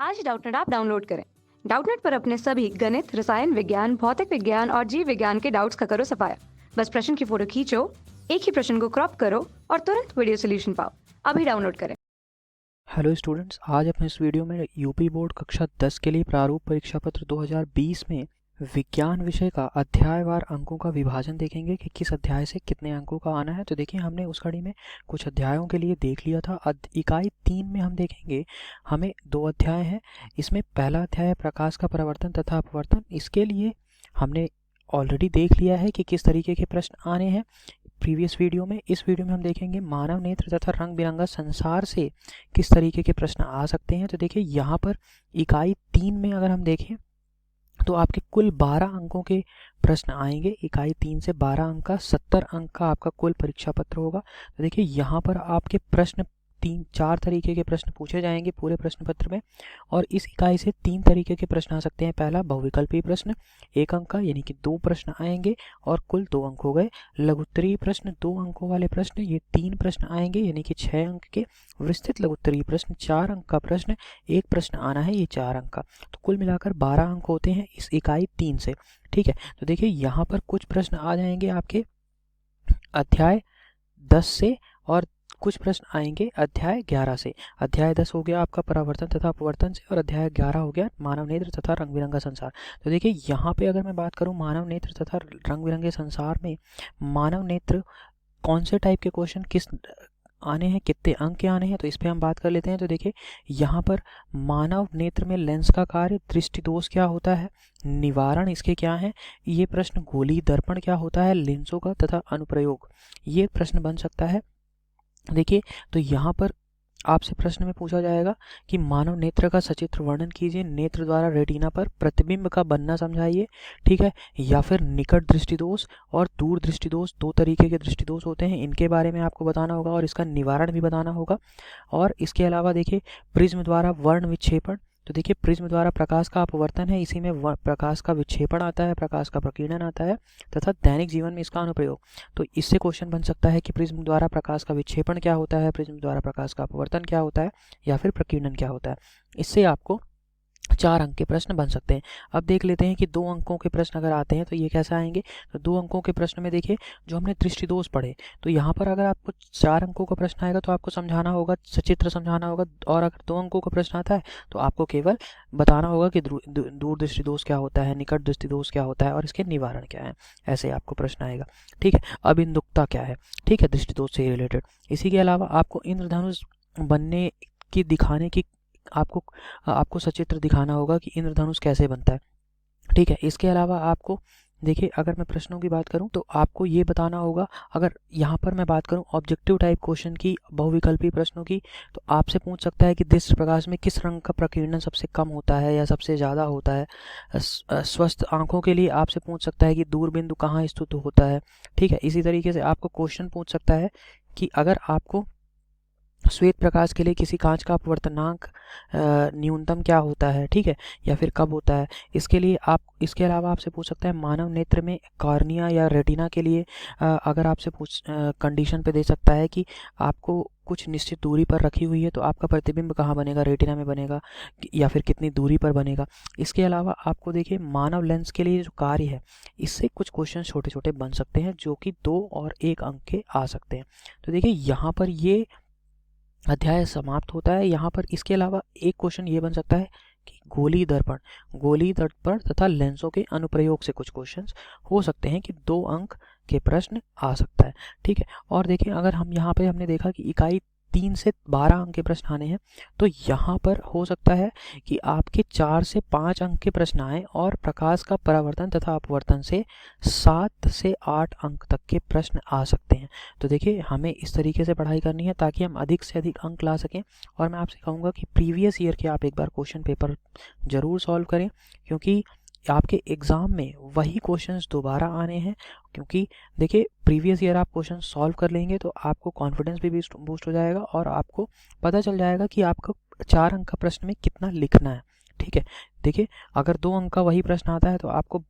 आज Doubtnut app download करें। Doubtnut पर अपने सभी गणित, रसायन विज्ञान, भौतिक विज्ञान और जीव विज्ञान के डाउट्स का करो सफाया। बस प्रश्न की फोटो खींचो, एक ही प्रश्न को क्रॉप करो और तुरंत वीडियो सोल्यूशन पाओ। अभी डाउनलोड करें। हेलो स्टूडेंट्स, आज अपने इस वीडियो में यूपी बोर्ड कक्षा 10 के लिए प्रारूप परीक्षा पत्र 2020 में विज्ञान विषय का अध्यायवार अंकों का विभाजन देखेंगे कि किस अध्याय से कितने अंकों का आना है। तो देखिए, हमने उस कड़ी में कुछ अध्यायों के लिए देख लिया था। इकाई 3 में हम देखेंगे, हमें 2 अध्याय हैं। इसमें पहला अध्याय है प्रकाश का परावर्तन तथा अपवर्तन। इसके लिए हमने ऑलरेडी देख लिया है कि किस तरीके के प्रश्न आने हैं प्रीवियस वीडियो में। इस वीडियो में हम देखेंगे मानव नेत्र तथा रंग बिरंगा संसार से किस तरीके के प्रश्न आ सकते हैं। तो देखिए, यहाँ पर इकाई 3 में अगर हम देखें तो आपके कुल 12 अंकों के प्रश्न आएंगे। इकाई 3 से 12 अंक का 70 अंक का आपका कुल परीक्षा पत्र होगा। तो देखिए, यहाँ पर आपके प्रश्न 4 तरीके के प्रश्न पूछे जाएंगे पूरे प्रश्न पत्र में, और इस इकाई से 3 तरीके के प्रश्न आ सकते हैं। पहला बहुविकल्पीय प्रश्न 1 अंक का, यानी कि 2 प्रश्न आएंगे और कुल 2 अंक हो गए। लघुत्तरीय प्रश्न 2 अंकों वाले प्रश्न, ये 3 प्रश्न आएंगे, यानी कि 6 अंक के। विस्तृत लघुत्तरीय प्रश्न 4 अंक का प्रश्न, 1 प्रश्न आना है, ये 4 अंक का। तो कुल मिलाकर 12 अंक होते हैं इस इकाई 3 से। ठीक है, तो देखिए यहाँ पर कुछ प्रश्न आ जाएंगे आपके अध्याय 10 से और कुछ प्रश्न आएंगे अध्याय 11 से। अध्याय 10 हो गया आपका परावर्तन तथा अपवर्तन से, और अध्याय 11 हो गया मानव नेत्र तथा रंग बिरंगा संसार। तो देखिए, यहाँ पे अगर मैं बात करूँ मानव नेत्र तथा रंग बिरंगे संसार में, मानव नेत्र कौन से टाइप के क्वेश्चन किस आने हैं, कितने अंक के आने हैं, तो इस पर हम बात कर लेते हैं। तो देखिए, यहाँ पर मानव नेत्र में लेंस का कार्य, दृष्टि दोष क्या होता है, निवारण इसके क्या है, ये प्रश्न गोलीय दर्पण क्या होता है, लेंसों का तथा अनुप्रयोग, ये प्रश्न बन सकता है। देखिए, तो यहाँ पर आपसे प्रश्न में पूछा जाएगा कि मानव नेत्र का सचित्र वर्णन कीजिए, नेत्र द्वारा रेटिना पर प्रतिबिंब का बनना समझाइए। ठीक है, या फिर निकट दृष्टि दोष और दूर दृष्टि दोष, 2 तरीके के दृष्टि दोष होते हैं, इनके बारे में आपको बताना होगा और इसका निवारण भी बताना होगा। और इसके अलावा देखिए, प्रिज्म द्वारा वर्ण विक्षेपण, तो देखिए प्रिज्म द्वारा प्रकाश का अपवर्तन है, इसी में प्रकाश का विक्षेपण आता है, प्रकाश का प्रकीर्णन आता है, तथा दैनिक जीवन में इसका अनुप्रयोग। तो इससे क्वेश्चन बन सकता है कि प्रिज्म द्वारा प्रकाश का विक्षेपण क्या होता है, प्रिज्म द्वारा प्रकाश का अपवर्तन क्या होता है, या फिर प्रकीर्णन क्या होता है। इससे आपको 4 अंक के प्रश्न बन सकते हैं। अब देख लेते हैं कि 2 अंकों के प्रश्न अगर आते हैं तो ये कैसे आएंगे। तो 2 अंकों के प्रश्न में देखिए, जो हमने दृष्टि दोष पढ़े, तो यहाँ पर अगर आपको 4 अंकों का प्रश्न आएगा तो आपको समझाना होगा, सचित्र समझाना होगा। और अगर 2 अंकों का प्रश्न आता है तो आपको केवल बताना होगा कि दूर दृष्टि दोष क्या होता है, निकट दृष्टि दोष क्या होता है और इसके निवारण क्या है। ऐसे आपको प्रश्न आएगा। ठीक है, अबिंदुकता क्या है, ठीक है, दृष्टि दोष से रिलेटेड। इसी के अलावा आपको इंद्रधनुष बनने की दिखाने की आपको सचित्र दिखाना होगा कि इंद्रधनुष कैसे बनता है। ठीक है, इसके अलावा आपको देखिए, अगर मैं प्रश्नों की बात करूं तो आपको ये बताना होगा, अगर यहाँ पर मैं बात करूं ऑब्जेक्टिव टाइप क्वेश्चन की, बहुविकल्पी प्रश्नों की, तो आपसे पूछ सकता है कि दृश्य प्रकाश में किस रंग का प्रकीर्णन सबसे कम होता है या सबसे ज़्यादा होता है। स्वस्थ आंखों के लिए आपसे पूछ सकता है कि दूरबिंदु कहाँ स्थित होता है। ठीक है, इसी तरीके से आपको क्वेश्चन पूछ सकता है कि अगर आपको श्वेत प्रकाश के लिए किसी कांच का अपवर्तनांक न्यूनतम क्या होता है, ठीक है, या फिर कब होता है। इसके लिए आप, इसके अलावा आपसे पूछ सकता है मानव नेत्र में कॉर्निया या रेटिना के लिए अगर आपसे कंडीशन पे दे सकता है कि आपको कुछ निश्चित दूरी पर रखी हुई है तो आपका प्रतिबिंब कहाँ बनेगा, रेटिना में बनेगा या फिर कितनी दूरी पर बनेगा। इसके अलावा आपको देखिए, मानव लेंस के लिए जो कार्य है, इससे कुछ क्वेश्चन छोटे छोटे बन सकते हैं जो कि 2 और 1 अंक के आ सकते हैं। तो देखिए, यहाँ पर ये अध्याय समाप्त होता है। यहाँ पर इसके अलावा एक क्वेश्चन ये बन सकता है कि गोलीय दर्पण तथा लेंसों के अनुप्रयोग से कुछ क्वेश्चंस हो सकते हैं कि 2 अंक के प्रश्न आ सकता है। ठीक है, और देखिए, अगर हम यहाँ पे हमने देखा कि इकाई 3 से 12 अंक के प्रश्न आने हैं, तो यहाँ पर हो सकता है कि आपके 4 से 5 अंक के प्रश्न आए और प्रकाश का परावर्तन तथा अपवर्तन से 7 से 8 अंक तक के प्रश्न आ सकते हैं। तो देखिए, हमें इस तरीके से पढ़ाई करनी है ताकि हम अधिक से अधिक अंक ला सकें। और मैं आपसे कहूँगा कि प्रीवियस ईयर के आप एक बार क्वेश्चन पेपर ज़रूर सॉल्व करें, क्योंकि आपके एग्ज़ाम में वही क्वेश्चंस दोबारा आने हैं। क्योंकि देखिए, प्रीवियस ईयर आप क्वेश्चन सॉल्व कर लेंगे तो आपको कॉन्फिडेंस भी बूस्ट हो जाएगा और आपको पता चल जाएगा कि आपको 4 अंक का प्रश्न में कितना लिखना है। ठीक है, देखिए, अगर 2 अंक का वही प्रश्न आता है तो आपको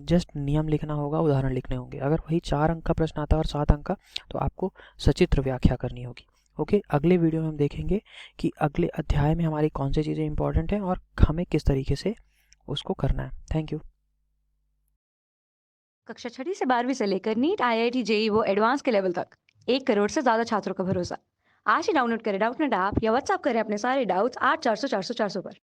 जस्ट नियम लिखना होगा, उदाहरण लिखने होंगे। अगर वही 4 अंक का प्रश्न आता है और 7 अंक का, तो आपको सचित्र व्याख्या करनी होगी। ओके, अगले वीडियो में हम देखेंगे कि अगले अध्याय में हमारी कौन सी चीज़ें इंपॉर्टेंट हैं और हमें किस तरीके से उसको करना है। Thank you. कक्षा 6वीं से 12वीं से लेकर नीट, IIT, जेई वो एडवांस के लेवल तक 1 करोड़ से ज़्यादा छात्रों का भरोसा। आज ही डाउनलोड करें डाउटनेट ऐप या व्हाट्सएप करें अपने सारे डाउट्स 8400 400 400 पर।